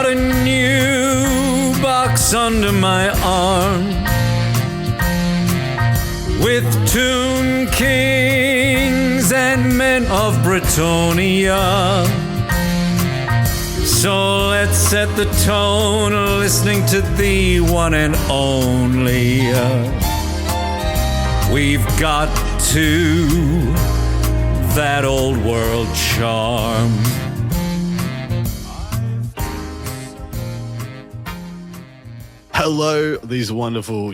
got a new box under my arm with Toon Kings and Men of Britonia. So let's set the tone, listening to the one and only. We've got to that old world charm. Hello, these wonderful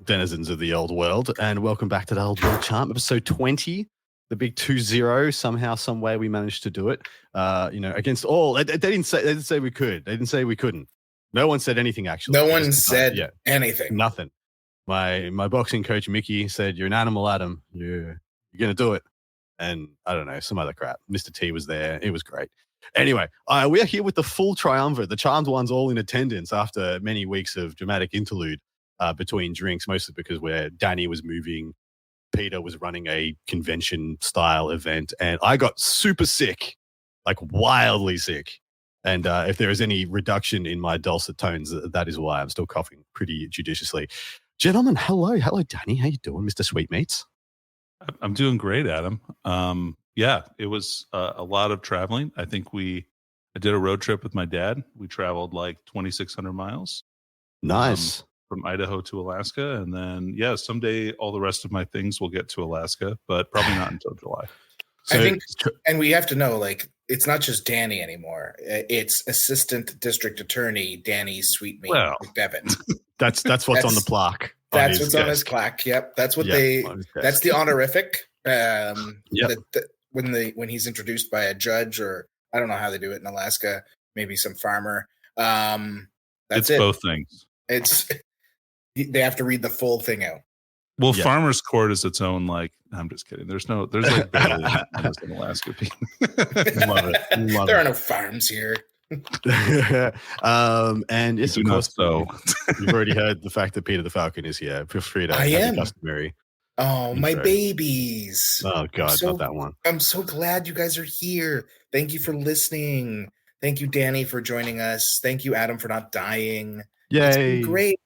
denizens of the old world, and welcome back to the old world charm, episode 20. The big 2-0. Somehow, some way, we managed to do it. Against all. They didn't say we could. They didn't say we couldn't. No one said anything. Actually, no one said anything. Nothing. My boxing coach Mickey said, "You're an animal, Adam. You're gonna do it." And I don't know, some other crap. Mr. T was there. It was great. Anyway, we are here with the full triumvirate, the charmed ones, all in attendance after many weeks of dramatic interlude between drinks, mostly because where Danny was moving. Peter was running a convention-style event, and I got super sick, like wildly sick. And if there is any reduction in my dulcet tones, that is why I'm still coughing pretty judiciously. Gentlemen, hello, Danny. How you doing, Mr. Sweetmeats? I'm doing great, Adam. Yeah, it was a lot of traveling. I think I did a road trip with my dad. We traveled like 2,600 miles. Nice. From Idaho to Alaska, and then someday all the rest of my things will get to Alaska, but probably not until July. So, I think, and we have to know, like, it's not just Danny anymore. It's Assistant District Attorney Danny Sweetmeat McDevitt. That's what's on the plaque. That's what's on his plaque. Yep, that's what that's the honorific. When he's introduced by a judge, or I don't know how they do it in Alaska, maybe some farmer. That's it. Both things. They have to read the full thing out. Well, farmer's court is its own, like, I'm just kidding. There's like barely in Alaska. Love it. There are no farms here. And yes, of course, you've already heard the fact that Peter the Falcon is here. Feel free to have the customary. Oh, my babies. Oh, God, not that one. I'm so glad you guys are here. Thank you for listening. Thank you, Danny, for joining us. Thank you, Adam, for not dying. Yay. It's been great.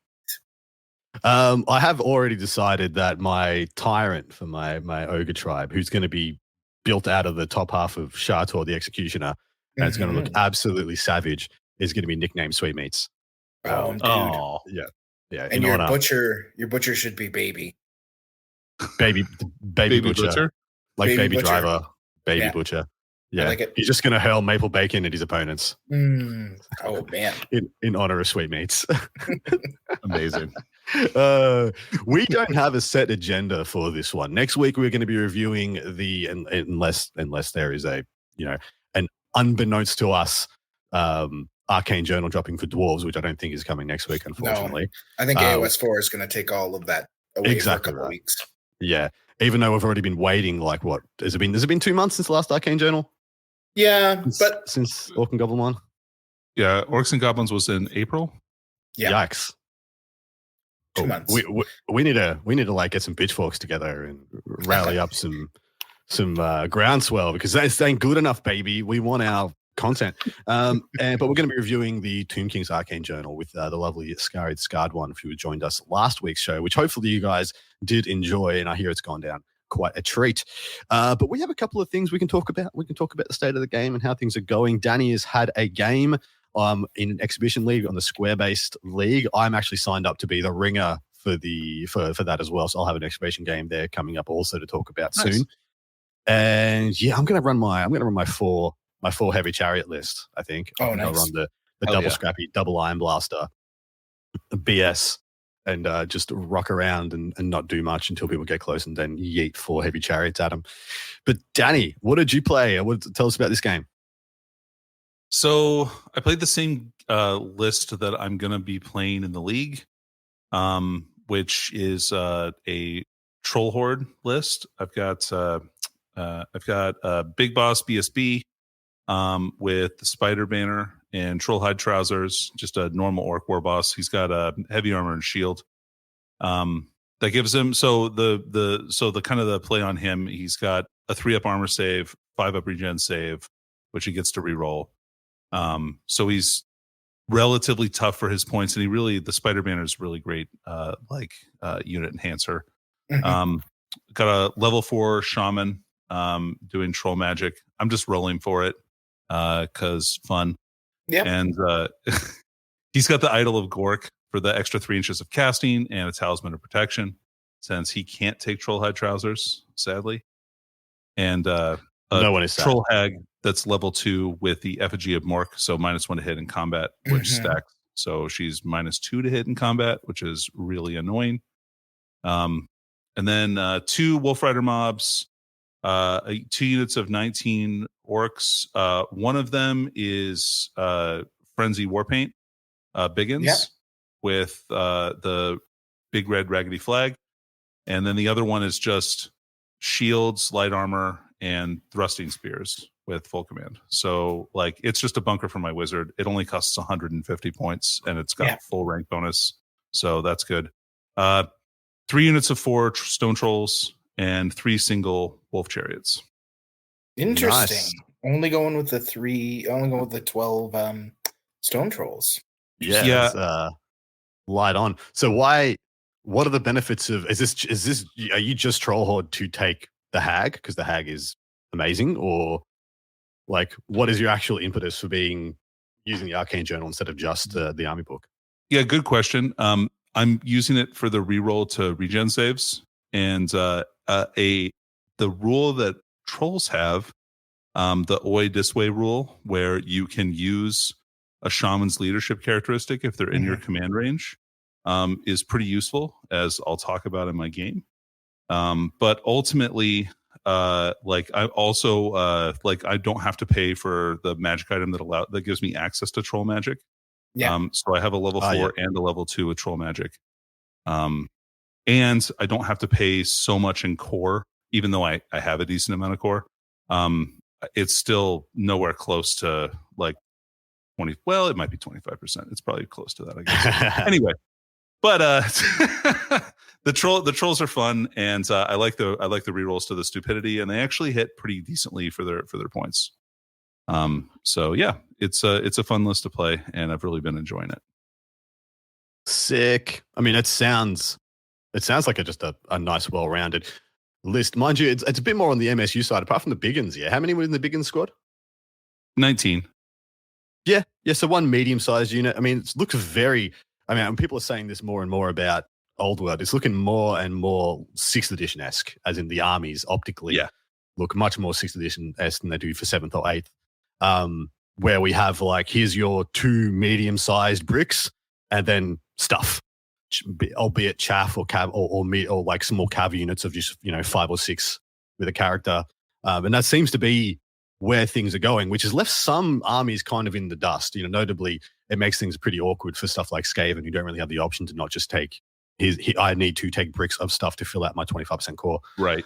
I have already decided that my tyrant for my ogre tribe, who's going to be built out of the top half of Shator the Executioner, and it's going to look absolutely savage, is going to be nicknamed Sweetmeats. Oh, dude. Yeah. And your butcher should be Baby. Baby butcher? Like Baby butcher. Driver, Baby Butcher. Yeah, like he's just going to hurl maple bacon at his opponents. Oh, man. In honor of Sweetmeats. Amazing. We don't have a set agenda for this one. Next week, we're going to be reviewing unless there is an unbeknownst to us, Arcane Journal dropping for Dwarves, which I don't think is coming next week, unfortunately. No, I think AOS 4 is going to take all of that away for a couple of weeks. Yeah. Even though we've already been waiting, like what? Has it been 2 months since the last Arcane Journal? Yeah, since Orc and Goblin 1? Yeah, Orcs and Goblins was in April. Yeah. Yikes. 2 months. We need to like get some pitchforks together and rally up some groundswell, because that ain't good enough, baby. We want our content. But we're going to be reviewing the Tomb King's Arcane Journal with the lovely Scary the Scarred one, who joined us last week's show, which hopefully you guys did enjoy, and I hear it's gone down quite a treat. But we have a couple of things we can talk about. We can talk about the state of the game and how things are going. Danny has had a game in an exhibition league, on the Square-based league. I'm actually signed up to be the ringer for that as well, so I'll have an exhibition game there coming up also to talk about soon. And yeah, I'm going to run my four heavy chariot list, I think. Oh, nice. I'll run the double scrappy, double iron blaster, BS, and just rock around and not do much until people get close, and then yeet 4 heavy chariots at them. But Danny, what did you play? Tell us about this game. So I played the same list that I'm going to be playing in the league, which is a Troll Horde list. I've got Big Boss BSB with the Spider Banner and Trollhide Trousers, just a normal Orc War Boss. He's got a heavy armor and shield. That gives him the kind of the play on him. He's got a 3-up armor save, 5-up regen save, which he gets to reroll. So he's relatively tough for his points, and the Spider Banner is really great, unit enhancer. Mhm. Got a level 4 shaman doing troll magic. I'm just rolling for it because fun. Yep. And he's got the Idol of Gork for the extra 3 inches of casting and a Talisman of Protection, since he can't take Trollhide Trousers, sadly. And a No one is sad. Troll Hag that's level 2 with the Effigy of Mork, so -1 to hit in combat, which stacks. So she's -2 to hit in combat, which is really annoying. And then 2 Wolf Rider mobs, 2 units of 19 orcs. One of them is Frenzy Warpaint, Biggins, with the big red raggedy flag. And then the other one is just shields, light armor, and thrusting spears with full command. So like it's just a bunker for my wizard. It only costs 150 points and it's got full rank bonus. So that's good. 3 units of 4 stone trolls and 3 single wolf chariots. Interesting. Nice. Only going with the 12 stone trolls. Yeah. Light on. So what are the benefits of, are you just troll horde to take the hag because the hag is amazing, or like what is your actual impetus for using the arcane journal instead of just the army book? Yeah, good question. I'm using it for the reroll to regen saves, and the rule that trolls have, the Oi Disway rule, where you can use a shaman's leadership characteristic if they're in your command range, is pretty useful, as I'll talk about in my game. But ultimately, I also I don't have to pay for the magic item that gives me access to troll magic. Yeah. So I have a level 4 and a level 2 with troll magic. And I don't have to pay so much in core, even though I have a decent amount of core. It's still nowhere close to like 20. Well, it might be 25%. It's probably close to that, I guess. Anyway, but the trolls are fun, and I like the rerolls to the stupidity, and they actually hit pretty decently for their points. So yeah, it's a fun list to play, and I've really been enjoying it. Sick. I mean, it sounds like just a nice, well-rounded list. Mind you, it's a bit more on the MSU side, apart from the Biggins. Yeah, how many were in the Biggins squad? 19. Yeah. So one medium-sized unit. I mean, it looks very. I mean, people are saying this more and more about Old World. It's looking more and more 6th edition-esque, as in the armies optically look much more 6th edition-esque than they do for 7th or 8th. Where we have like, here's your 2 medium-sized bricks, and then stuff, albeit chaff or cav or like small cav units of just 5 or 6 with a character, and that seems to be where things are going, which has left some armies kind of in the dust. Notably, it makes things pretty awkward for stuff like Skaven, who don't really have the option to not just take I need to take bricks of stuff to fill out my 25% core. Right.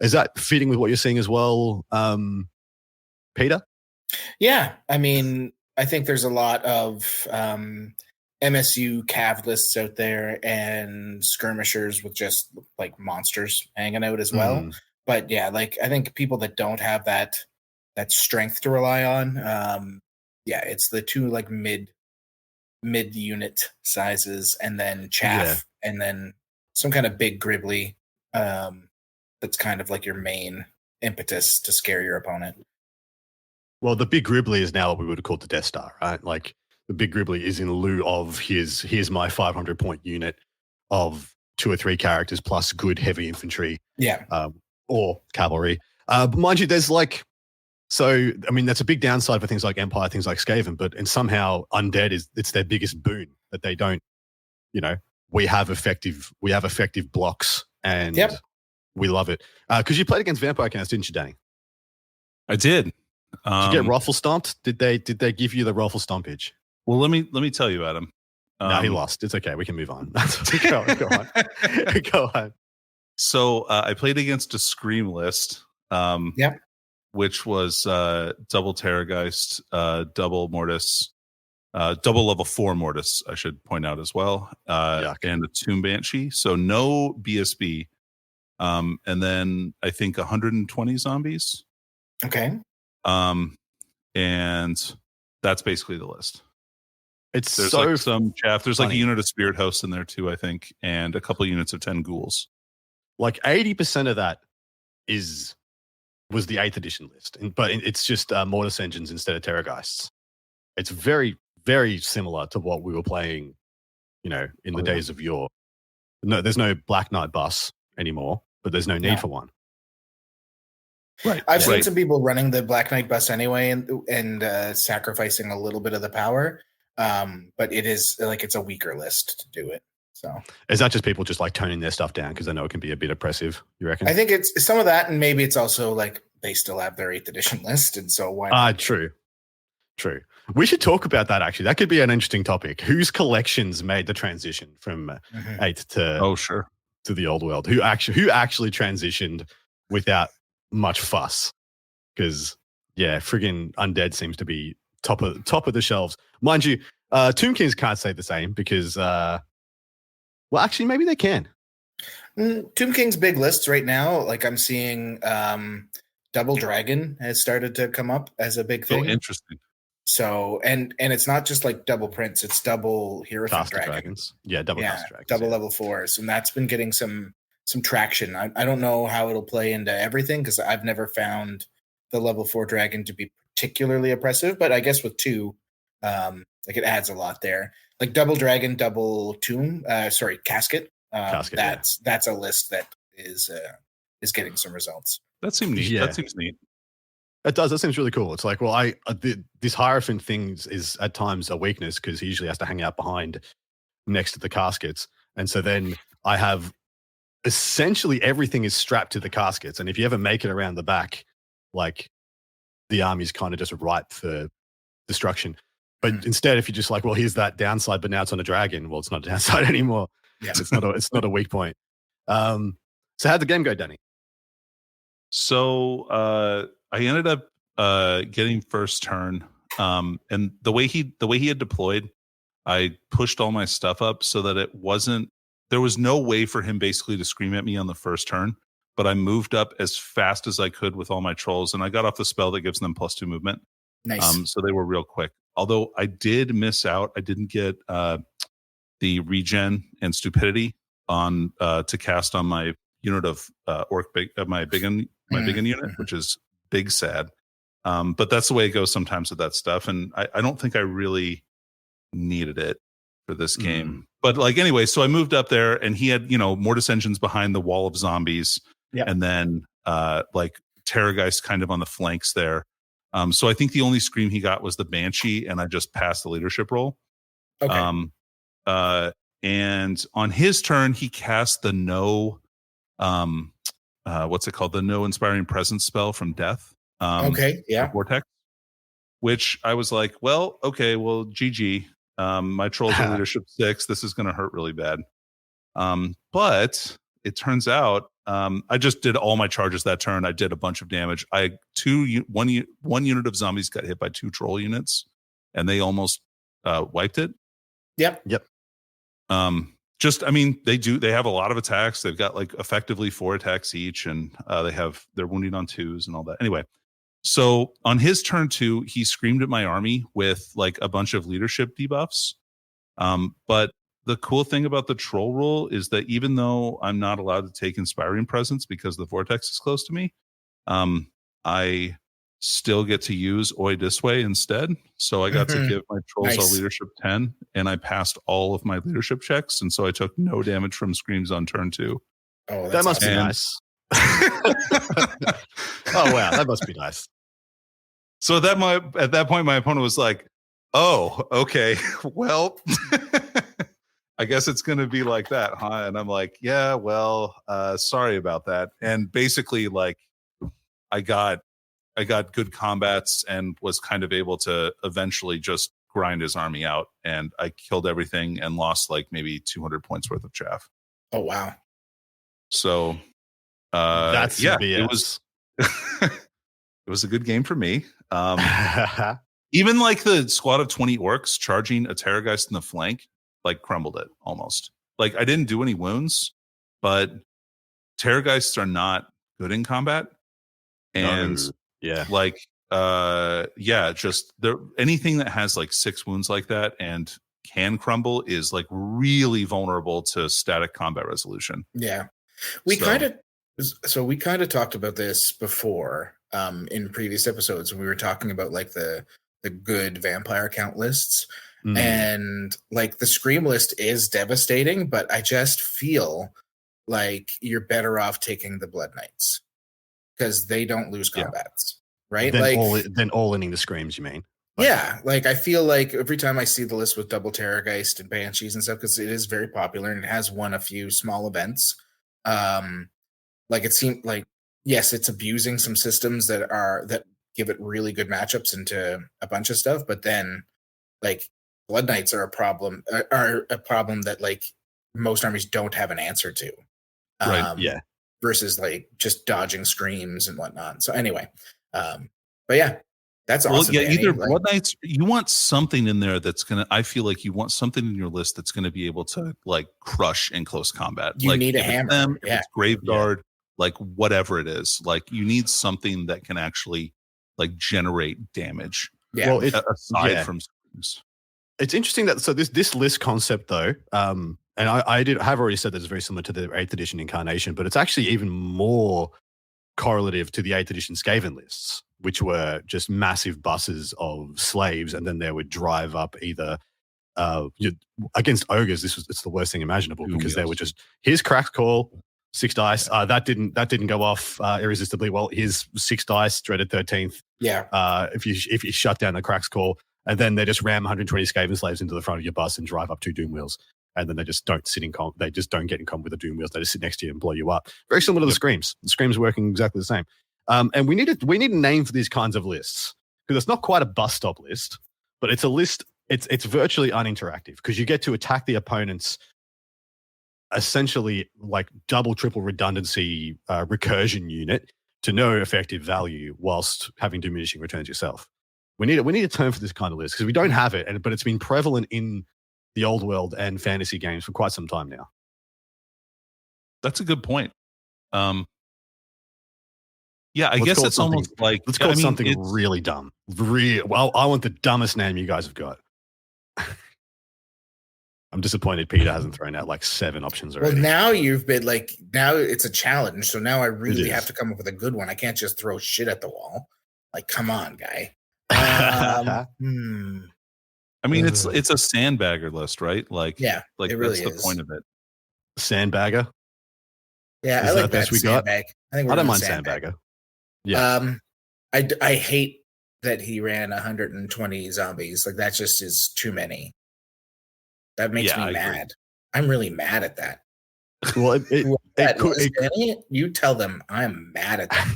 Is that fitting with what you're seeing as well, Peter? Yeah, I mean, I think there's a lot of MSU cav lists out there and skirmishers with just like monsters hanging out as well. But yeah, like I think people that don't have that strength to rely on, it's the 2 like mid unit sizes, and then chaff, and then some kind of big gribbly that's kind of like your main impetus to scare your opponent. Well, the big gribbly is now what we would have called the Death Star, right? Like the big gribbly is in lieu of here's my 500-point unit of 2 or 3 characters plus good heavy infantry, or cavalry. But mind you, there's like, so I mean that's a big downside for things like Empire, things like Skaven, and somehow Undead it's their biggest boon that they don't. We have effective blocks, and we love it. Because you played against Vampire Counts, didn't you, Danny? I did. Did you get ruffle stomped? Did they give you the ruffle stompage? Well, let me tell you, Adam. No, he lost. It's okay. We can move on. Go on. Go on. So I played against a Scream list. Which was double Terrorgeist, double Mortis, double level 4 Mortis, I should point out as well, and a Tomb Banshee. So no BSB. And then I think 120 zombies. Okay. And that's basically the list. It's There's so like some chaff. There's like a funny. unit of Spirit Hosts in there too, I think, and a couple units of 10 ghouls. Like 80% of that was the 8th edition list, but it's just Mortis engines instead of Terrorgeists. It's very, very similar to what we were playing, in the days of yore. No, there's no Black Knight bus anymore, but there's no need for one. Right. I've seen some people running the Black Knight bus anyway and sacrificing a little bit of the power. But it is like it's a weaker list to do it. So is that just people just like toning their stuff down because they know it can be a bit oppressive? You reckon? I think it's some of that, and maybe it's also like they still have their 8th edition list, and so why not? True. We should talk about that actually. That could be an interesting topic. Whose collections made the transition from 8th to the old world? Who actually transitioned without much fuss? Because friggin' Undead seems to be top of the shelves. Mind you, Tomb Kings can't say the same because well, actually, maybe they can. Tomb King's big lists right now, like I'm seeing Double Dragon has started to come up as a big thing. Oh, interesting. So, and it's not just like double prints, it's double Hierophant Dragons. Yeah, double Caster Dragons. Double level 4s. And that's been getting some traction. I don't know how it'll play into everything because I've never found the level 4 dragon to be particularly oppressive, but I guess with 2, like it adds a lot there. Like double dragon, double casket. That's a list that is getting some results. That seems neat. Yeah. That seems neat. It does. That seems really cool. It's like, well, this Hierophant thing is at times a weakness because he usually has to hang out behind next to the caskets. And so then I have essentially everything is strapped to the caskets. And if you ever make it around the back, like the army's kind of just ripe for destruction. But instead, if you're just like, well, here's that downside, but now it's on a dragon. Well, it's not a downside anymore. Yeah. It's not a weak point. So how'd the game go, Danny? So I ended up getting first turn. And the way he had deployed, I pushed all my stuff up so that there was no way for him basically to scream at me on the first turn. But I moved up as fast as I could with all my trolls, and I got off the spell that gives them +2 movement. Nice. So they were real quick. Although I did miss out, I didn't get the regen and stupidity on to cast on my unit of my biggin unit, which is big sad. But that's the way it goes sometimes with that stuff, and I don't think I really needed it for this game. But like anyway, so I moved up there, and he had Mortis engines behind the wall of zombies, and then like Terrorgeist kind of on the flanks there. So I think the only scream he got was the Banshee, and I just passed the leadership roll. Okay. And on his turn, he cast the what's it called? The no inspiring presence spell from death. Vortex. Which I was like, well, okay, well, GG. My trolls are leadership 6. This is going to hurt really bad. But it turns out I just did all my charges that turn. I did a bunch of damage. One unit of zombies got hit by 2 troll units, and they almost wiped it. Yep. They have a lot of attacks. They've got like effectively 4 attacks each, and they're wounding on 2s and all that. Anyway, so on his turn 2, he screamed at my army with like a bunch of leadership debuffs. But the cool thing about the troll rule is that even though I'm not allowed to take inspiring presence because the vortex is close to me, I still get to use Oi Disway instead. So I got to give my trolls all leadership 10, and I passed all of my leadership checks, and so I took no damage from screams on turn 2. Oh, that must be nice. Oh wow, that must be nice. So at that point, my opponent was like, "Oh, okay, well." I guess it's going to be like that, huh? And I'm like, yeah, well, sorry about that. And basically, like, I got good combats and was kind of able to eventually just grind his army out. And I killed everything and lost like maybe 200 points worth of chaff. Oh, wow. So that's it was it was a good game for me. Even like the squad of 20 orcs charging a Terrorgeist in the flank, like crumbled it almost. Like I didn't do any wounds, but Terrorgeists are not good in combat. And like just there. Anything that has like 6 wounds like that and can crumble is like really vulnerable to static combat resolution. Yeah, we kind of talked about this before in previous episodes. We were talking about like the good vampire count lists, and like the Scream list is devastating, but I just feel like you're better off taking the Blood Knights because they don't lose combats, right? Then all-inning the Screams, you mean? Like I feel like every time I see the list with Double Terrorgeist and Banshees and stuff, because it is very popular and it has won a few small events. Like it seemed like, yes, it's abusing some systems that give it really good matchups into a bunch of stuff, but then like Blood Knights are a problem that like most armies don't have an answer to. Versus like just dodging Screams and whatnot. So anyway, but yeah, that's awesome. Yeah, either Blood Knights, you want something in there that's gonna. I feel like you want something in your list that's gonna be able to like crush in close combat. You like, need a hammer. If it's Graveguard, like whatever it is. Like you need something that can actually like generate damage. Yeah. Well, aside from Screams. It's interesting that this list concept though, and I have already said that it's very similar to the 8th edition incarnation, but it's actually even more correlative to the 8th edition Skaven lists, which were just massive buses of slaves, and then they would drive up either against ogres. It's the worst thing imaginable because they were just, here's Cracked Call, 6 dice. That didn't go off irresistibly well. Here's 6 dice, dreaded 13th. Yeah. If you shut down the Cracked Call, and then they just ram 120 Skaven slaves into the front of your bus and drive up 2 Doom Wheels. And then they just don't sit in they just don't get in combat with the Doom Wheels. They just sit next to you and blow you up. Very similar to the Screams. The Screams are working exactly the same. And we need a name for these kinds of lists, because it's not quite a bus stop list, but it's a list. It's virtually uninteractive because you get to attack the opponent's essentially like double, triple redundancy recursion unit to no effective value whilst having diminishing returns yourself. We need a term for this kind of list because we don't have it, but it's been prevalent in the old world and fantasy games for quite some time now. That's a good point. Yeah, I guess it's almost like, let's call it something really dumb. Well, I want the dumbest name you guys have got. I'm disappointed Peter hasn't thrown out like 7 options already. Well, now now it's a challenge. So now I really have to come up with a good one. I can't just throw shit at the wall. Like, come on, guy. I mean, it's a sandbagger list, right? Like, it really that's the point of it. Sandbagger. Yeah, I like that. We sandbag. I don't mind sandbagger. Yeah. I hate that he ran 120 zombies. Like that just is too many. That makes me mad. I'm really mad at that. Well, you tell them I'm mad at that.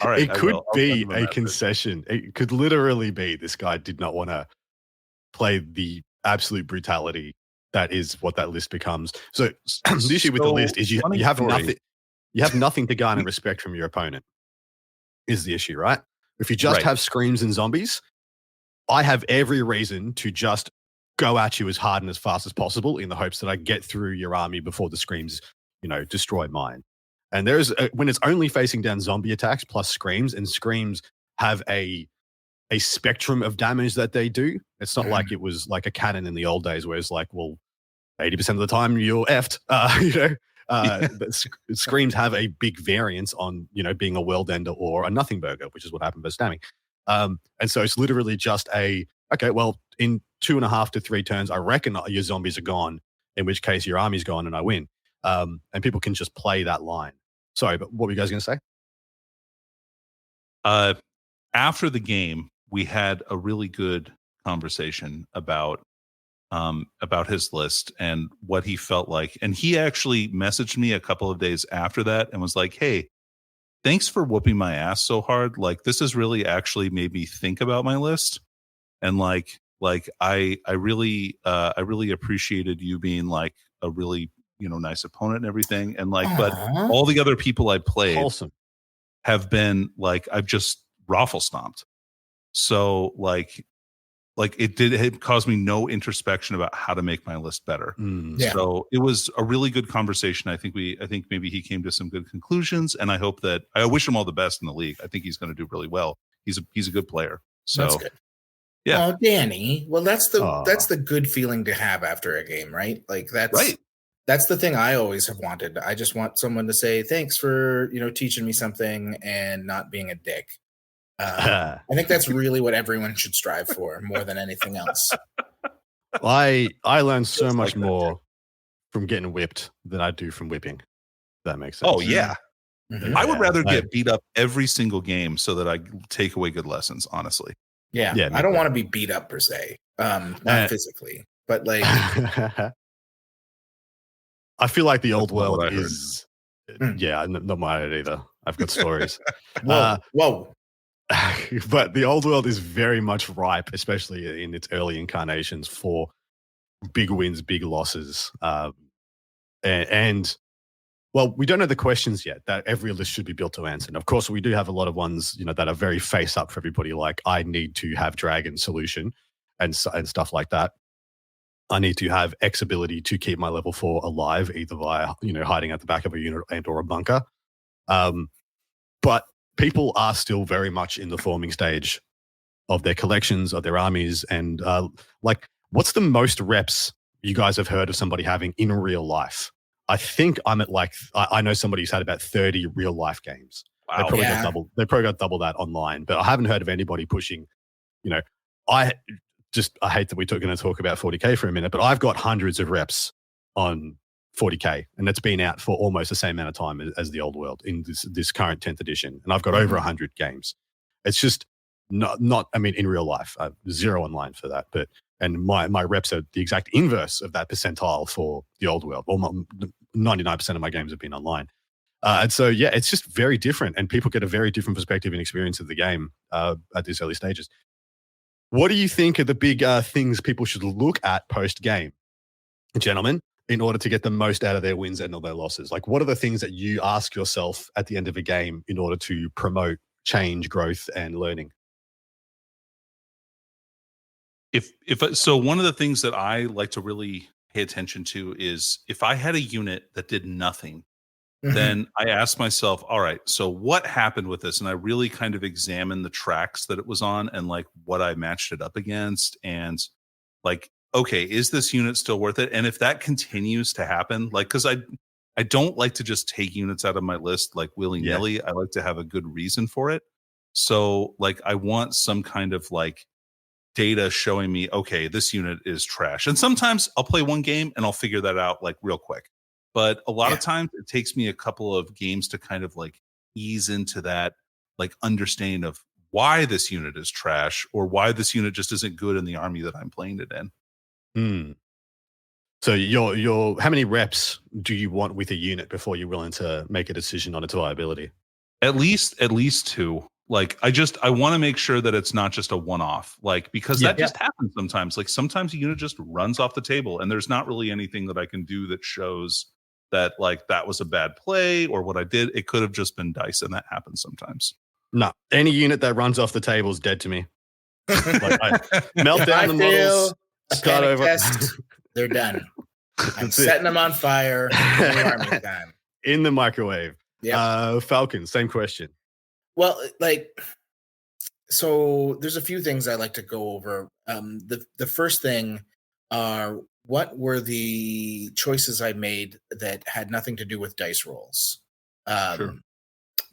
All right, it could be a concession. It could literally be this guy did not want to play the absolute brutality that is what that list becomes. So the issue with the list is you have nothing. You have nothing to garner respect from your opponent. Is the issue, right? If you just have Screams and zombies, I have every reason to just go at you as hard and as fast as possible in the hopes that I get through your army before the Screams, destroy mine. And there's when it's only facing down zombie attacks plus Screams, and Screams have a spectrum of damage that they do. It's not like it was like a cannon in the old days where it's like, well, 80% of the time you're effed, But Screams have a big variance on, being a world ender or a nothing burger, which is what happened by Stammy. And so it's literally just in 2.5 to 3 turns, I reckon your zombies are gone, in which case your army's gone and I win. And people can just play that line. Sorry, but what were you guys going to say? After the game, we had a really good conversation about his list and what he felt like. And he actually messaged me a couple of days after that and was like, hey, thanks for whooping my ass so hard. Like, this has really actually made me think about my list. And like I really appreciated you being like a really, nice opponent and everything. And like, but all the other people I played have been like, I've just raffle stomped. So like it caused me no introspection about how to make my list better. Yeah. So it was a really good conversation. I think maybe he came to some good conclusions, and I wish him all the best in the league. I think he's going to do really well. He's a good player. So That's good. Yeah. Oh, Danny. Well, that's the Aw. that's the good feeling to have after a game, right? Like that's Right. That's the thing I always have wanted. I just want someone to say thanks for teaching me something and not being a dick. I think that's really what everyone should strive for more than anything else. I learned so Just much like that, more from getting whipped than I do from whipping. If that makes sense. Oh yeah. Mhm. I would rather I- get beat up every single game so that I take away good lessons, honestly. Yeah, Yeah, me I don't too. want to be beat up per se, not physically, but like, I feel like the old not what world I heard. is, Mm. not mine either. I've got stories. whoa. But the old world is very much ripe, especially in its early incarnations, for big wins, big losses. And well, we don't know the questions yet that every list should be built to answer. And of course, we do have a lot of ones, that are very face up for everybody. Like, I need to have dragon solution and stuff like that. I need to have X ability to keep my level 4 alive, either via hiding at the back of a unit and or a bunker. But people are still very much in the forming stage of their collections, of their armies, and like, what's the most reps you guys have heard of somebody having in real life? I think I'm at I know somebody who's had about 30 real life games. Wow. They probably Yeah. got double that online, but I haven't heard of anybody pushing. I hate that we're going to talk about 40K for a minute, but I've got hundreds of reps on 40K, and it's been out for almost the same amount of time as the old world in this current 10th edition, and I've got over 100 games. It's just not. I mean, in real life, zero online for that, and my reps are the exact inverse of that percentile for the old world. 99% of my games have been online. And so, yeah, it's just very different, and people get a very different perspective and experience of the game at these early stages. What do you think are the big things people should look at post-game, gentlemen, in order to get the most out of their wins and their losses? Like, what are the things that you ask yourself at the end of a game in order to promote change, growth, and learning? So one of the things that I like to really pay attention to is if I had a unit that did nothing, then I asked myself, all right, so what happened with this? And I really kind of examined the tracks that it was on and like what I matched it up against. And like, okay, is this unit still worth it? And if that continues to happen, like, because I don't like to just take units out of my list like willy-nilly. I like to have a good reason for it. So like, I want some kind of like data showing me, okay, this unit is trash. And sometimes I'll play one game and I'll figure that out like real quick. But a lot of times it takes me a couple of games to kind of like ease into that like understanding of why this unit is trash or why this unit just isn't good in the army that I'm playing it in. So your how many reps do you want with a unit before you're willing to make a decision on its viability? At least 2. Like I want to make sure that it's not just a one-off, like, because that just happens sometimes. Like sometimes a unit just runs off the table and there's not really anything that I can do that shows that like that was a bad play or what I did. It could have just been dice, and that happens sometimes. No, any unit that runs off the table is dead to me. Like, I melt down the I fail models, a start panic over. test, they're done. I'm That's it. setting them on fire. The army's done. In the microwave. Yeah. Falcon, same question. Well, like, so there's a few things I like to go over. The first thing are what were the choices I made that had nothing to do with dice rolls. Sure.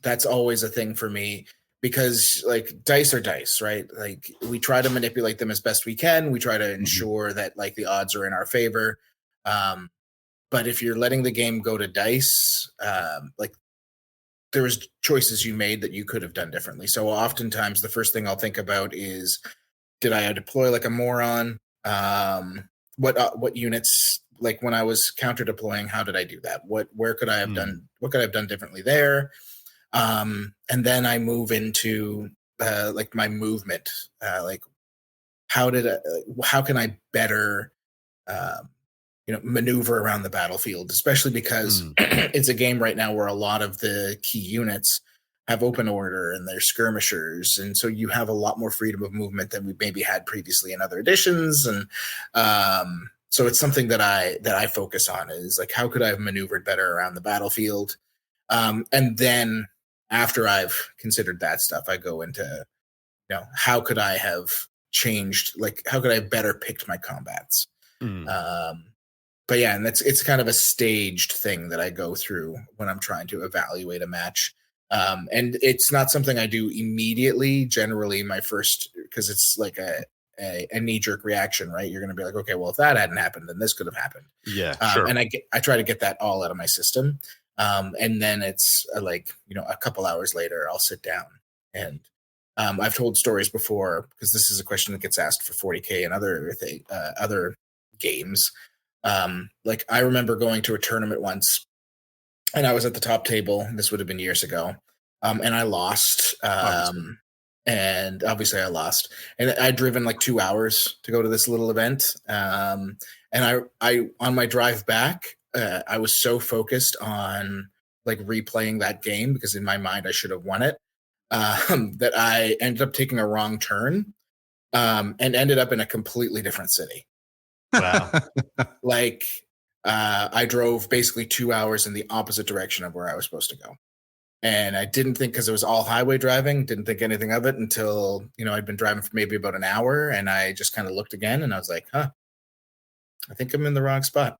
That's always a thing for me because like dice are dice, right? Like we try to manipulate them as best we can. We try to ensure that like the odds are in our favor. But if you're letting the game go to dice, like there was choices you made that you could have done differently. So oftentimes the first thing I'll think about is, did I deploy like a moron? What units, like when I was counter deploying, how did I do that? Where could I have done? What could I have done differently there? And then I move into like my movement. Like how can I better maneuver around the battlefield, especially because it's a game right now where a lot of the key units have open order and they're skirmishers. And so you have a lot more freedom of movement than we maybe had previously in other editions. And so it's something that I focus on is like, how could I have maneuvered better around the battlefield? And then after I've considered that stuff, I go into how could I have changed? Like, how could I have better picked my combats? But yeah, and it's kind of a staged thing that I go through when I'm trying to evaluate a match. And it's not something I do immediately. Generally, my first, because it's like a knee-jerk reaction, right? You're going to be like, okay, well, if that hadn't happened, then this could have happened. Yeah, sure. And I try to get that all out of my system. And then it's a couple hours later, I'll sit down and I've told stories before, because this is a question that gets asked for 40K and other games. Like I remember going to a tournament once and I was at the top table. This would have been years ago. And I lost. And obviously I lost. And I'd driven like 2 hours to go to this little event. And I on my drive back, I was so focused on like replaying that game, because in my mind I should have won it, that I ended up taking a wrong turn and ended up in a completely different city. Wow. Like I drove basically 2 hours in the opposite direction of where I was supposed to go. And I didn't think, because it was all highway driving, didn't think anything of it until, I'd been driving for maybe about an hour, and I just kind of looked again and I was like, I think I'm in the wrong spot.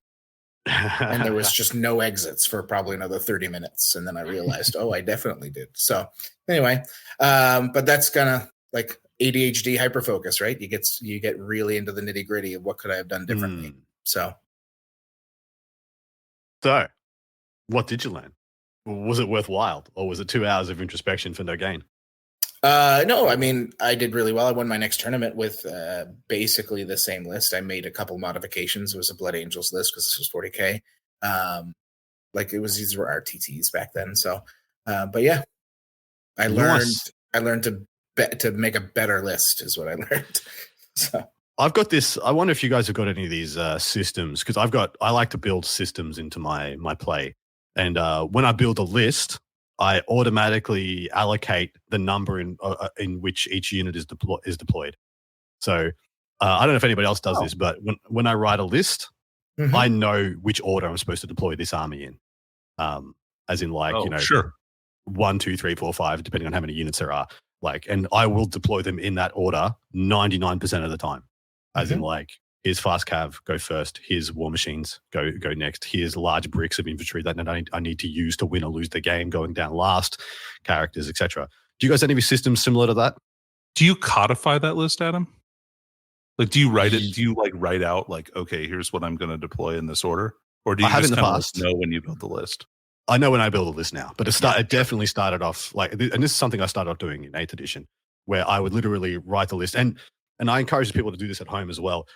And there was just no exits for probably another 30 minutes. And then I realized, I definitely did. So anyway, but that's kind of like ADHD hyperfocus, right? You get really into the nitty gritty of what could I have done differently. So what did you learn? Was it worthwhile, or was it 2 hours of introspection for no gain? No, I mean, I did really well. I won my next tournament with basically the same list. I made a couple modifications. It was a Blood Angels list because this was 40K. These were RTTs back then. So, but yeah, I learned to make a better list is what I learned. So I've got this. I wonder if you guys have got any of these systems, because I like to build systems into my play. And when I build a list, I automatically allocate the number in which each unit is deployed. So I don't know if anybody else does this, but when I write a list, I know which order I'm supposed to deploy this army in. As in, sure, 1, 2, 3, 4, 5, depending on how many units there are. And I will deploy them in that order 99% of the time. As in, here's fast cav, go first. Here's war machines, go next. Here's large bricks of infantry that I need to use to win or lose the game, going down last, characters, etc. Do you guys have any systems similar to that? Do you codify that list, Adam? Like, do you write it? Do you write out okay, here's what I'm going to deploy in this order? Or do you just kind of know when you build the list? I know when I build a list now, but it definitely started off and this is something I started off doing in 8th edition, where I would literally write the list. And I encourage people to do this at home as well.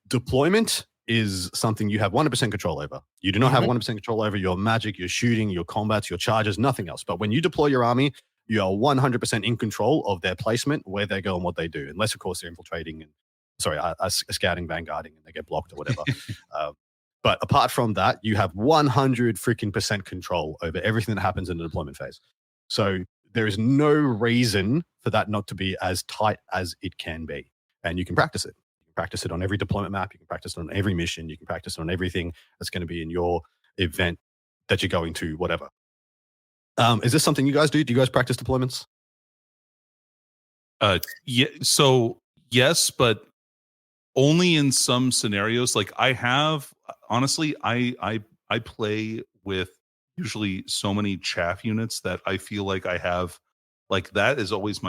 Deployment is something you have 100% control over. You do not have 100% control over your magic, your shooting, your combats, your charges, nothing else. But when you deploy your army, you are 100% in control of their placement, where they go and what they do. Unless, of course, they're infiltrating scouting, vanguarding, and they get blocked or whatever. But apart from that, you have 100% control over everything that happens in the deployment phase. So there is no reason for that not to be as tight as it can be. And you can practice it. You can practice it on every deployment map. You can practice it on every mission. You can practice it on everything that's going to be in your event that you're going to, whatever. Is this something you guys do? Do you guys practice deployments? Yeah. So yes, but only in some scenarios. Like I have, honestly, I play with usually so many chaff units that I feel like I have, that is always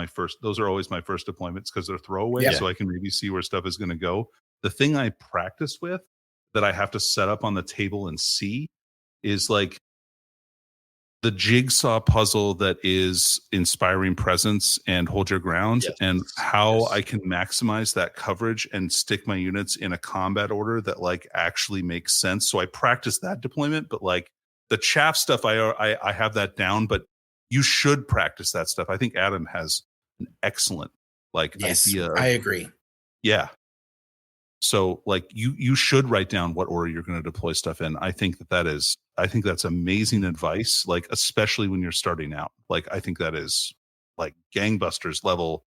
those are always my first deployments, because they're throwaway. So I can maybe see where stuff is going to go. The thing I practice with that I have to set up on the table and see is the jigsaw puzzle that is Inspiring Presence and Hold Your Ground, and how I can maximize that coverage and stick my units in a combat order that actually makes sense. So I practice that deployment, but the chaff stuff, I have that down, but you should practice that stuff. I think Adam has an excellent idea. I agree. Yeah. So you should write down what order you're going to deploy stuff in. I think that's amazing advice, especially when you're starting out. I think that is gangbusters level,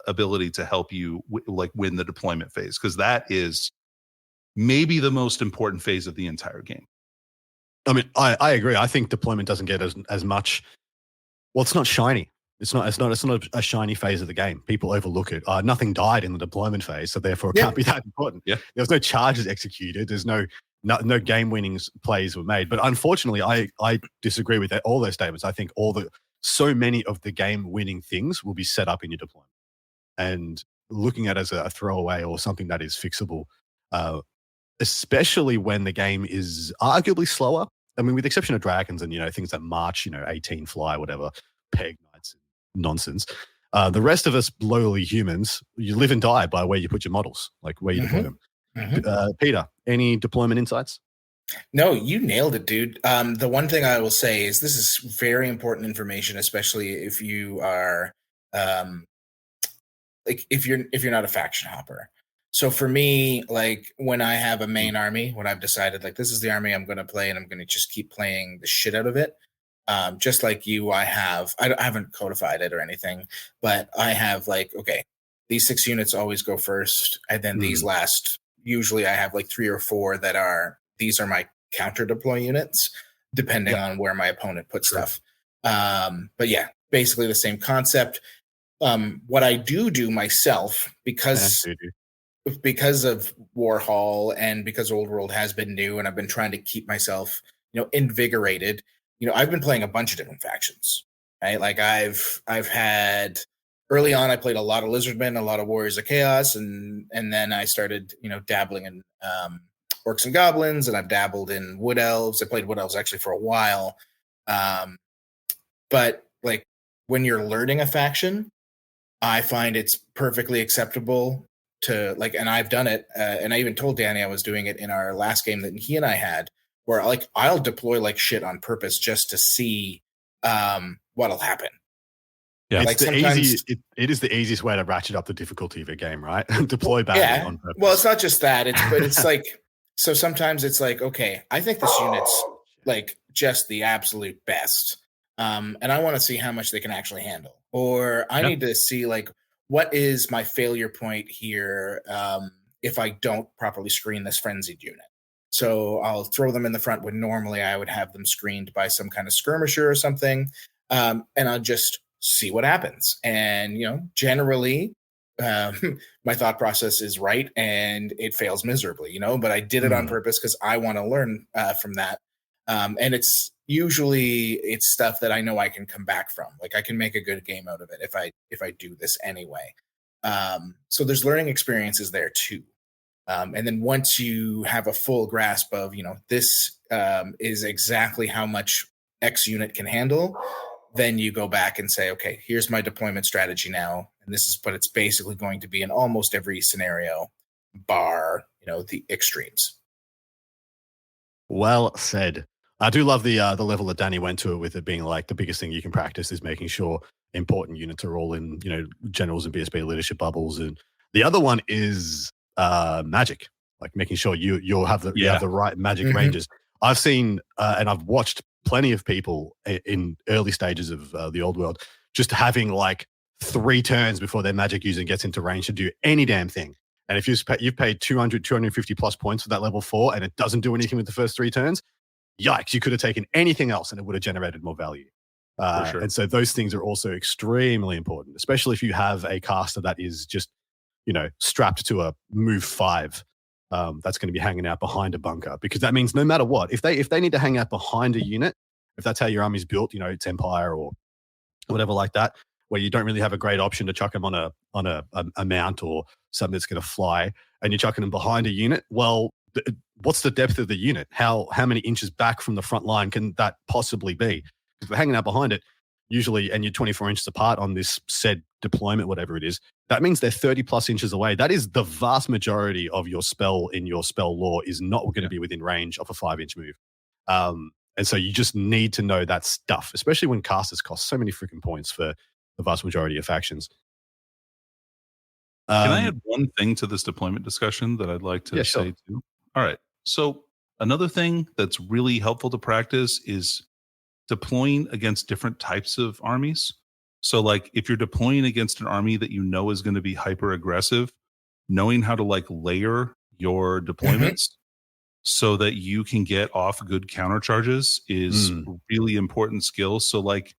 ability to help you win the deployment phase. 'Cause that is maybe the most important phase of the entire game. I mean, I agree. I think deployment doesn't get as much. Well, it's not shiny. It's not a shiny phase of the game. People overlook it. Nothing died in the deployment phase, so therefore it can't be that important. Yeah. There was no charges executed. There's no game-winning plays were made. But unfortunately, I disagree with all those statements. I think so many of the game-winning things will be set up in your deployment. And looking at it as a throwaway or something that is fixable, especially when the game is arguably slower. I mean, with the exception of dragons and, things that march, 18 fly, whatever, peg knights, nonsense. The rest of us lowly humans, you live and die by where you put your models, like where you deploy them. Peter, any deployment insights? No, you nailed it, dude. The one thing I will say is this is very important information, especially if you are if you're not a faction hopper. So for me, like when I have a main army, when I've decided like this is the army I'm going to play and I'm going to just keep playing the shit out of it. Just like you, I haven't codified it or anything, but I have like, okay, these 6 units always go first. And then these last, usually I have like 3 or 4 these are my counter deploy units, depending on where my opponent puts stuff. But yeah, basically the same concept. What I do myself, because of Warhol and because Old World has been new and I've been trying to keep myself, invigorated, I've been playing a bunch of different factions, right? Like I've had early on, I played a lot of Lizardmen, a lot of Warriors of Chaos. And then I started, dabbling in, Orcs and Goblins, and I've dabbled in Wood Elves. I played Wood Elves actually for a while. But like when you're learning a faction, I find it's perfectly acceptable to like, and I've done it. And I even told Danny I was doing it in our last game that he and I had, where like I'll deploy like shit on purpose just to see what'll happen. Yeah, like it is the easiest way to ratchet up the difficulty of a game, right? Deploy badly on purpose. Well, it's not just that. It's like, so sometimes it's like, okay, I think this unit's like just the absolute best. And I want to see how much they can actually handle. Or I need to see like, what is my failure point here if I don't properly screen this frenzied unit? So I'll throw them in the front when normally I would have them screened by some kind of skirmisher or something. And I'll just see what happens. And, generally my thought process is right and it fails miserably, but I did it on purpose because I want to learn from that. And it's stuff that I know I can come back from. Like I can make a good game out of it if I do this anyway. So there's learning experiences there too. And then once you have a full grasp of, this is exactly how much X unit can handle, then you go back and say, okay, here's my deployment strategy now. And this is what it's basically going to be in almost every scenario, bar, the extremes. Well said. I do love the level that Danny went to it with it being like the biggest thing you can practice is making sure important units are all in, generals and BSB leadership bubbles. And the other one is magic, like making sure you have the right magic ranges. I've seen and I've watched plenty of people in early stages of the old world just having like 3 turns before their magic user gets into range to do any damn thing. And if you've paid 200, 250 plus points for that level 4 and it doesn't do anything with the first 3 turns, yikes, you could have taken anything else and it would have generated more value. Sure. And so those things are also extremely important, especially if you have a caster that is just, strapped to a move 5. That's going to be hanging out behind a bunker, because that means no matter what, if they need to hang out behind a unit, if that's how your army's built, it's Empire or whatever like that, where you don't really have a great option to chuck them on a mount or something that's going to fly, and you're chucking them behind a unit. Well, what's the depth of the unit? How many inches back from the front line can that possibly be? Because they're hanging out behind it usually, and you're 24 inches apart on this said deployment, whatever it is. That means they're 30 plus inches away. That is the vast majority of your spell in your spell lore is not going to be within range of a 5-inch move. And so you just need to know that stuff, especially when casters cost so many freaking points for the vast majority of factions. Can I add one thing to this deployment discussion that I'd like to say too? All right. So another thing that's really helpful to practice is deploying against different types of armies. So like if you're deploying against an army that you know is going to be hyper aggressive, knowing how to like layer your deployments so that you can get off good counter charges is really important skill. So like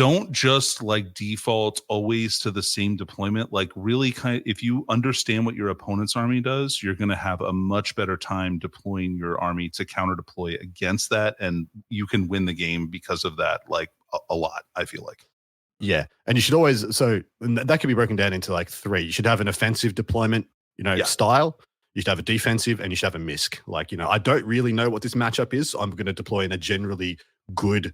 don't just like default always to the same deployment. Like really if you understand what your opponent's army does, you're going to have a much better time deploying your army to counter deploy against that. And you can win the game because of that, like a lot, I feel like. Yeah. And you should always, so that can be broken down into like 3. You should have an offensive deployment, style. You should have a defensive and you should have a misc. Like, I don't really know what this matchup is. So I'm going to deploy in a generally good,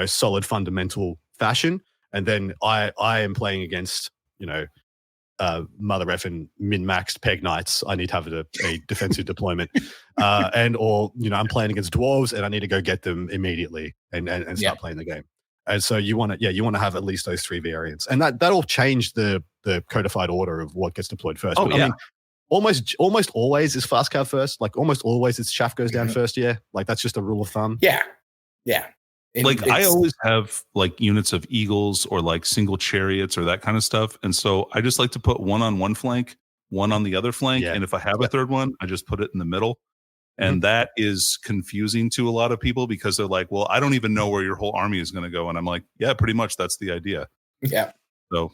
solid fundamental fashion. And then I am playing against, mother effing min-maxed peg knights. I need to have a defensive deployment. I'm playing against dwarves and I need to go get them immediately and start playing the game. And so you want to have at least those 3 variants. And that'll change the codified order of what gets deployed first. Oh, but, I mean, almost always is fast cav first. Like almost always it's chaff goes down first. Yeah. Like that's just a rule of thumb. Yeah. I always have like units of eagles or like single chariots or that kind of stuff. And so I just like to put one on one flank, one on the other flank. Yeah. And if I have a third one, I just put it in the middle. And that is confusing to a lot of people because they're like, well, I don't even know where your whole army is going to go. And I'm like, yeah, pretty much that's the idea. Yeah. So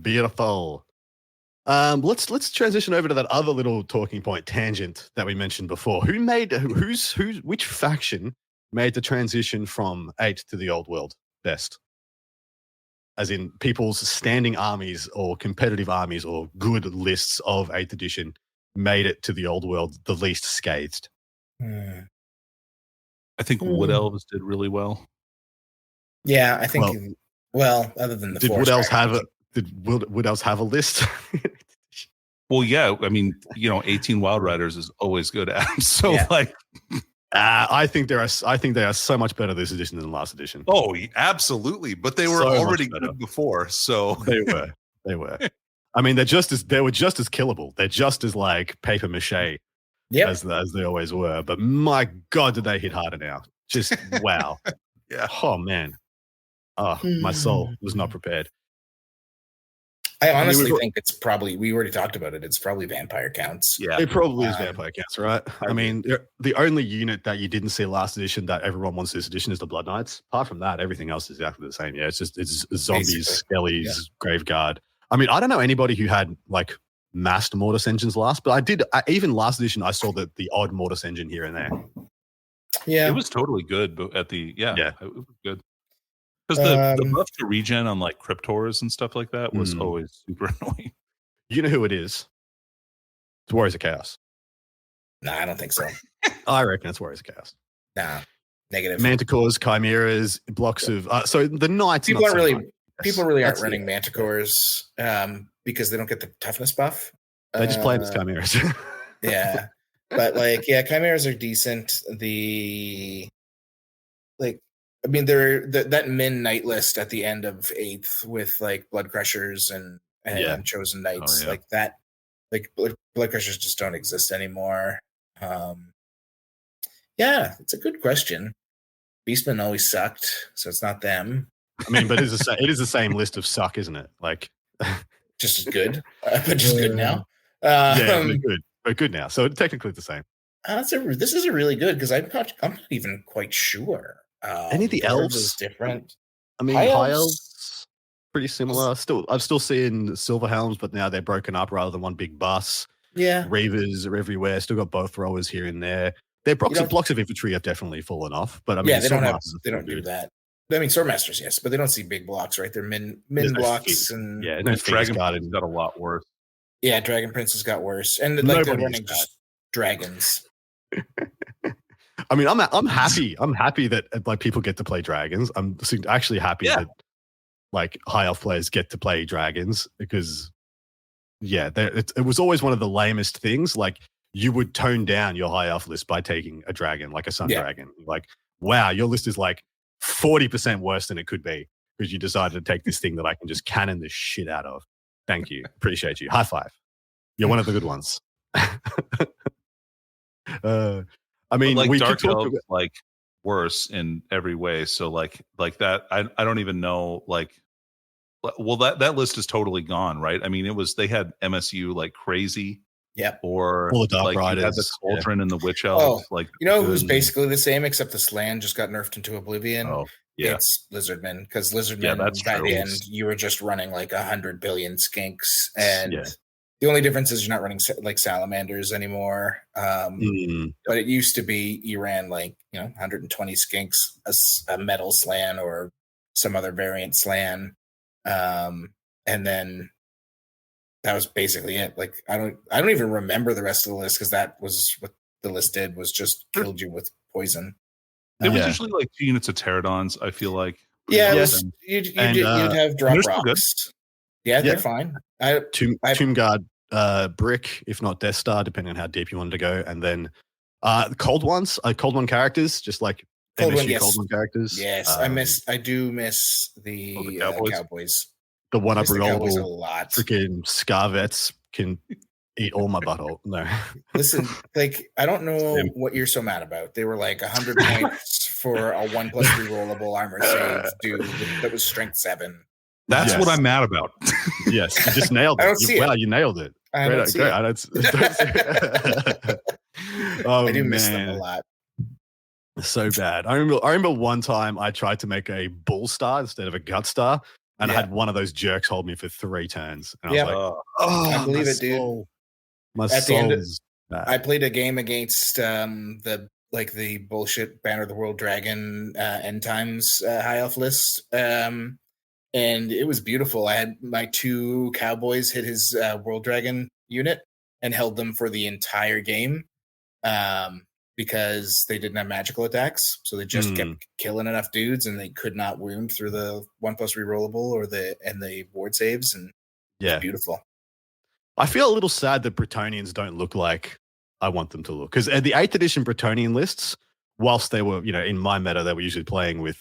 beautiful. Let's transition over to that other little talking point tangent that we mentioned before. Which faction made the transition from 8 to the old world best? As in people's standing armies or competitive armies or good lists of 8th edition made it to the old world the least scathed. I think Wood Elves did really well. Yeah, I think. Other than the did Wood Elves have a list? Well, yeah. I mean, 18 Wild Riders is always good at them. So I think they are so much better this edition than the last edition. Oh, absolutely. But they were already good before. So they were. I mean, they were just as killable. They're just as like paper mache as they always were. But my God, did they hit harder now? Just wow. Yeah. Oh man. Oh, my soul was not prepared. I honestly think it's probably, we already talked about it. It's probably vampire counts. Yeah. It probably is vampire counts, right? I mean, the only unit that you didn't see last edition that everyone wants this edition is the Blood Knights. Apart from that, everything else is exactly the same. Yeah. It's zombies, skellies, Graveguard. I mean, I don't know anybody who had like massed Mortis engines last, but even last edition, I saw the odd Mortis engine here and there. Yeah. It was totally good, but it was good. Because the buff to regen on like Cryptors and stuff like that was always super annoying. You know who it is? It's Warriors of Chaos. No, I don't think so. I reckon it's Warriors of Chaos. Nah, negative. Manticores, Chimeras, blocks of... so the Knights... People really aren't running Manticores because they don't get the toughness buff. They just play them as Chimeras. Yeah. But Chimeras are decent. That min knight list at the end of 8th with like Blood Crushers and Chosen Knights like that. Like Blood Crushers just don't exist anymore. It's a good question. Beastmen always sucked, so it's not them. I mean, but it is the same list of suck, isn't it? Like, just as good, but just good now. But good now. So technically the same. This is a really good because I'm not even quite sure. Any of the elves is different. I mean, high elves pretty similar. I'm still seeing silver helms, but now they're broken up rather than one big bus. Yeah, reavers are everywhere. Still got both throwers here and there. Their blocks of infantry have definitely fallen off. But I mean, they don't do that. I mean, Swordmasters, yes, but they don't see big blocks, right? They're min blocks, and Dragon Garden got a lot worse. Yeah, Dragon Prince has got worse, and like they're running just dragons. I mean, I'm happy. I'm happy that like people get to play dragons. I'm actually happy that like high elf players get to play dragons because it was always one of the lamest things. Like you would tone down your high elf list by taking a dragon, like a sun dragon. Like, wow, your list is like 40% worse than it could be because you decided to take this thing that I can just cannon the shit out of. Thank you. Appreciate you. High five. You're one of the good ones. I mean, like we Dark Elves like worse in every way. So like that, I don't even know. Like, well, that list is totally gone, right? I mean, they had MSU like crazy. Yeah. Or the Dark Riders. You had the Cauldron and the Witch Elves. Who's basically the same except the Slan just got nerfed into oblivion. it's Lizardmen, because Lizardmen, Yeah, that's by true. the end, you were just running like 100 billion skinks, and the only difference is you're not running like salamanders anymore. But it used to be you ran like 120 skinks, a metal slan or some other variant slan, and then that was basically it. Like I don't even remember the rest of the list, because that was what the list did, was just killed you with poison. It was usually like 2 units of pterodons, I feel like. You'd have drop rocks. Yeah, they're fine. Tomb Guard, Brick, if not Death Star, depending on how deep you wanted to go, and then cold one characters, just like cold MSU cold one characters. Yes, I do miss the Cowboys. The one up rollable a lot. Freaking Scarvets can eat all my butthole. No, listen, like I don't know what you're so mad about. They were like 100 points for a 1+3 rollable armor save, dude. That was strength 7. That's what I'm mad about. Yes, you just nailed it. I don't see it. Wow, you nailed it. I don't see it. I do miss them a lot. So bad. I remember one time I tried to make a bull star instead of a gut star, and I had one of those jerks hold me for 3 turns. And I was like, I believe it, dude. My soul is bad. I played a game against the bullshit Banner of the World Dragon End Times High Elf list. And it was beautiful. I had my 2 cowboys hit his World Dragon unit and held them for the entire game because they didn't have magical attacks. So they just kept killing enough dudes, and they could not wound through the 1+ rerollable or the ward saves. And it's beautiful. I feel a little sad that Bretonnians don't look like I want them to look, because the 8th edition Bretonnian lists, whilst they were, in my meta, they were usually playing with,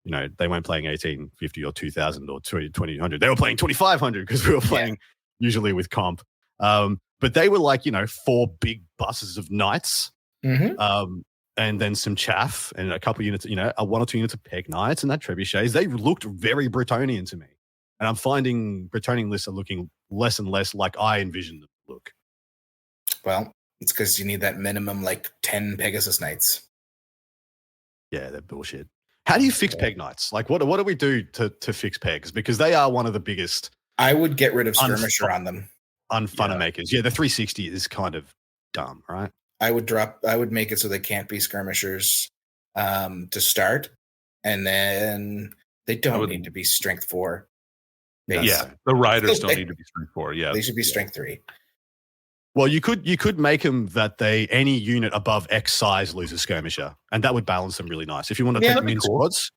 they weren't playing 1850 or 2000 or 2000. They were playing 2500 because we were playing usually with comp. But they were like, 4 big buses of knights, and then some chaff and a couple units, 1 or 2 units of peg knights and that trebuchets. They looked very Bretonnian to me. And I'm finding Bretonnian lists are looking less and less like I envisioned them to look. Well, it's because you need that minimum 10 Pegasus Knights. Yeah, they're bullshit. How do you fix peg knights? Like, what do we do to fix pegs? Because they are one of the biggest. I would get rid of skirmisher on them. Unfunner makers. Yeah, the 360 is kind of dumb, right? I would make it so they can't be skirmishers to start, and then they don't need to be strength 4. Yeah, the riders don't need to be strength 4. Yeah, they should be strength 3. Well, you could make them that any unit above X size loses skirmisher, and that would balance them really nice. If you want to take them in squads,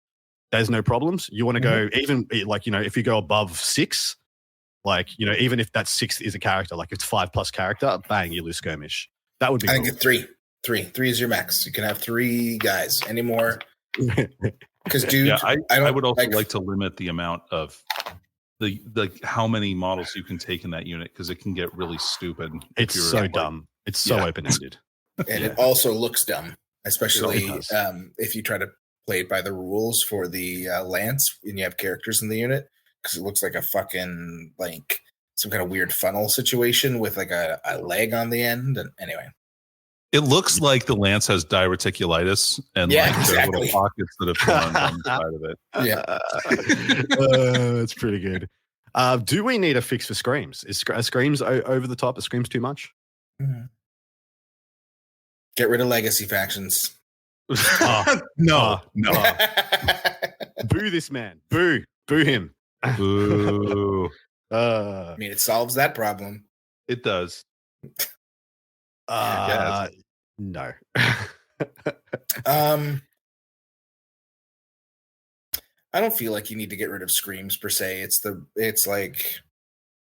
there's no problems. You want to go even if you go above 6, even if that 6th is a character, like it's 5+ character, bang, you lose skirmish. That would be. I think it's 3. 3 is your max. You can have 3 guys. Any more? Because dude, I would also like to limit the amount of the how many models you can take in that unit, because it can get really stupid. It's so dumb. It's so open-ended. And it also looks dumb, especially if you try to play it by the rules for the lance and you have characters in the unit, because it looks like a fucking some kind of weird funnel situation with a leg on the end. And anyway, it looks like the lance has diverticulitis and little pockets that have gone on the side of it. Yeah, that's pretty good. Do we need a fix for screams? Are screams over the top? Are screams too much? Get rid of legacy factions. No. Boo this man. Boo him. Boo. I mean, it solves that problem. It does. No. I don't feel like you need to get rid of screams per se. It's like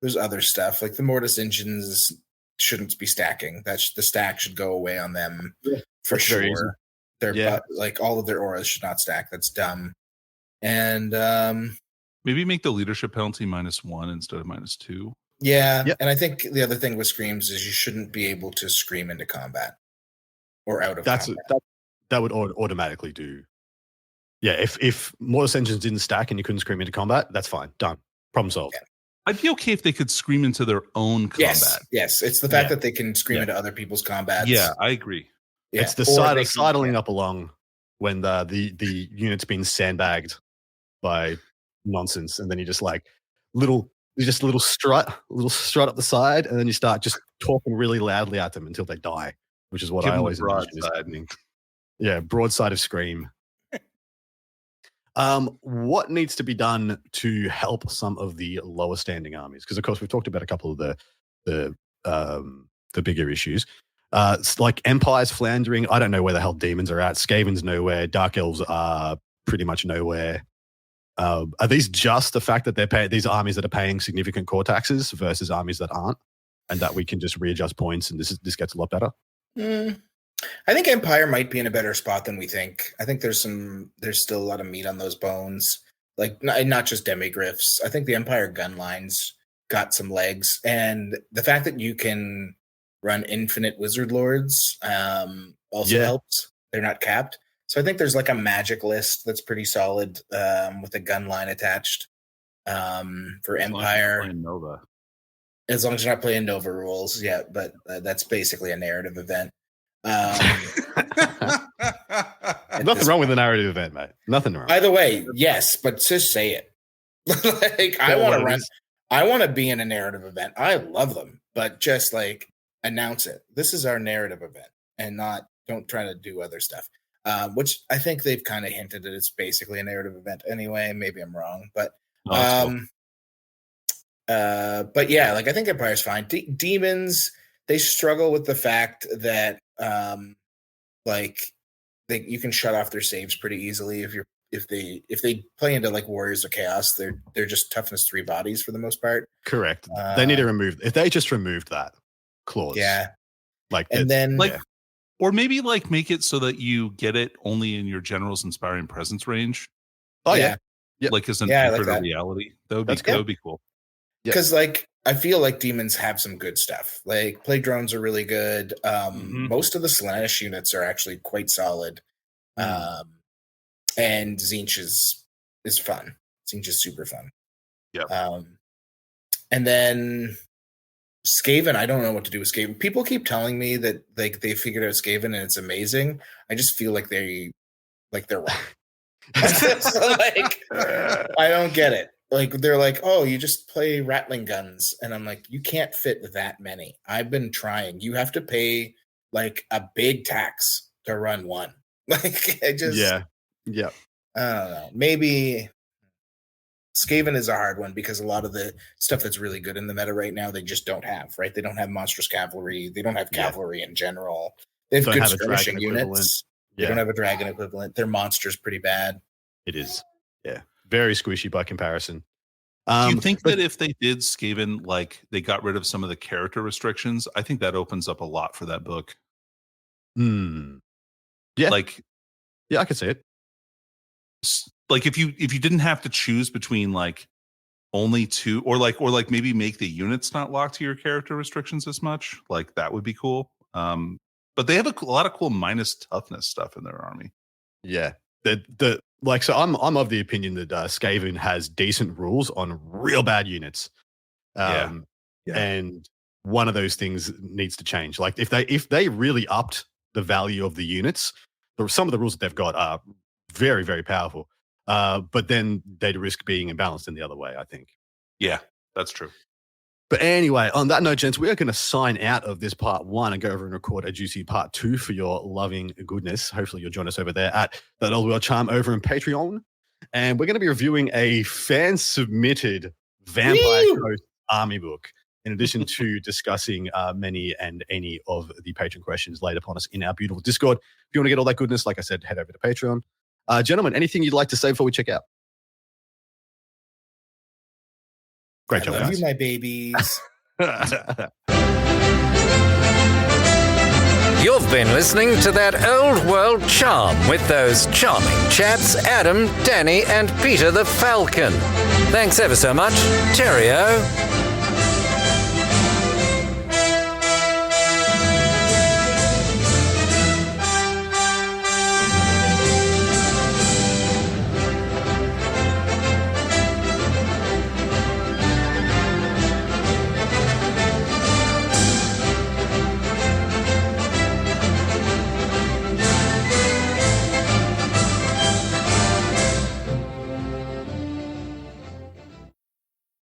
there's other stuff, like the Mortis engines shouldn't be stacking. The stack should go away on them for sure. All of their auras should not stack. That's dumb. And maybe make the leadership penalty -1 instead of -2. Yeah, and I think the other thing with screams is you shouldn't be able to scream into combat or out of combat. That would automatically do. Yeah, if Mortis engines didn't stack and you couldn't scream into combat, that's fine. Done. Problem solved. Yeah. I'd be okay if they could scream into their own combat. Yes. It's the fact that they can scream into other people's combats. Yeah, I agree. Yeah. It's the sidling up along when the unit's been sandbagged by nonsense, and then you just like little strut up the side, and then you start just talking really loudly at them until they die, which is what I always imagine is happening. Yeah, broadside of scream. What needs to be done to help some of the lower standing armies? Because of course we've talked about a couple of the bigger issues. Like Empire's floundering. I don't know where the hell demons are at. Skaven's nowhere. Dark Elves are pretty much nowhere. Are these just the fact that these armies that are paying significant core taxes versus armies that aren't, and that we can just readjust points and this gets a lot better? I think Empire might be in a better spot than we think. I think there's still a lot of meat on those bones, like not just demigriffs. I think the Empire gun lines got some legs, and the fact that you can run infinite wizard lords also helps. They're not capped. So I think there's like a magic list that's pretty solid with a gun line attached for Empire. As long as you're not playing Nova rules, yeah. But that's basically a narrative event. Nothing wrong with the narrative event, mate. Nothing wrong. Either way, yes, but just say it. Like I want to run. I want to be in a narrative event. I love them, but just like announce it. This is our narrative event, and don't try to do other stuff. Which I think they've kind of hinted that it's basically a narrative event anyway. Maybe I'm wrong, but cool. But yeah, like I think Empire's fine. Demons, they struggle with the fact that you can shut off their saves pretty easily if they play into like Warriors of Chaos. They're just toughness 3 bodies for the most part. Correct. They need to remove if they just removed that clause. Yeah. Like and then like. Yeah. Or maybe like make it so that you get it only in your General's Inspiring Presence range. Oh yeah. Yep. Like as an anchor to reality. That would be cool. Because like I feel like demons have some good stuff. Like plague drones are really good. Most of the Slaanesh units are actually quite solid. And Tzeentch is fun. Tzeentch is super fun. Yeah. And then Skaven, I don't know what to do with Skaven. People keep telling me that like they figured out Skaven and it's amazing. I just feel like they're wrong. So, like I don't get it. Like they're like, oh, you just play rattling guns, and I'm like, you can't fit that many. I've been trying. You have to pay like a big tax to run one. Like I just yeah. I don't know. Maybe Skaven is a hard one because a lot of the stuff that's really good in the meta right now, they just don't have, right? They don't have monstrous cavalry. They don't have cavalry in general. They have good skirmishing units. They don't have a dragon equivalent. Their monster's pretty bad. It is. Yeah. Very squishy by comparison. Do you think that if they did Skaven, like they got rid of some of the character restrictions, I think that opens up a lot for that book. Yeah. Like, yeah, I could see it. Like if you didn't have to choose between like only 2 or maybe make the units not locked to your character restrictions as much, like that would be cool. But they have a lot of cool minus toughness stuff in their army. Yeah. So I'm of the opinion that Skaven has decent rules on real bad units. And one of those things needs to change. Like if they really upped the value of the units, some of the rules that they've got are very, very powerful. But then they'd risk being imbalanced in the other way, I think. Yeah, that's true. But anyway, on that note, gents, we are going to sign out of this part 1 and go over and record a juicy part 2 for your loving goodness. Hopefully you'll join us over there at That Old World Charm over in Patreon. And we're going to be reviewing a fan-submitted Vampire Coast army book, in addition to discussing many and any of the patron questions laid upon us in our beautiful Discord. If you want to get all that goodness, like I said, head over to Patreon. Gentlemen, anything you'd like to say before we check out? Great job, guys. Love you, my babies. You've been listening to That Old World Charm with those charming chaps, Adam, Danny, and Peter the Falcon. Thanks ever so much. Cheerio.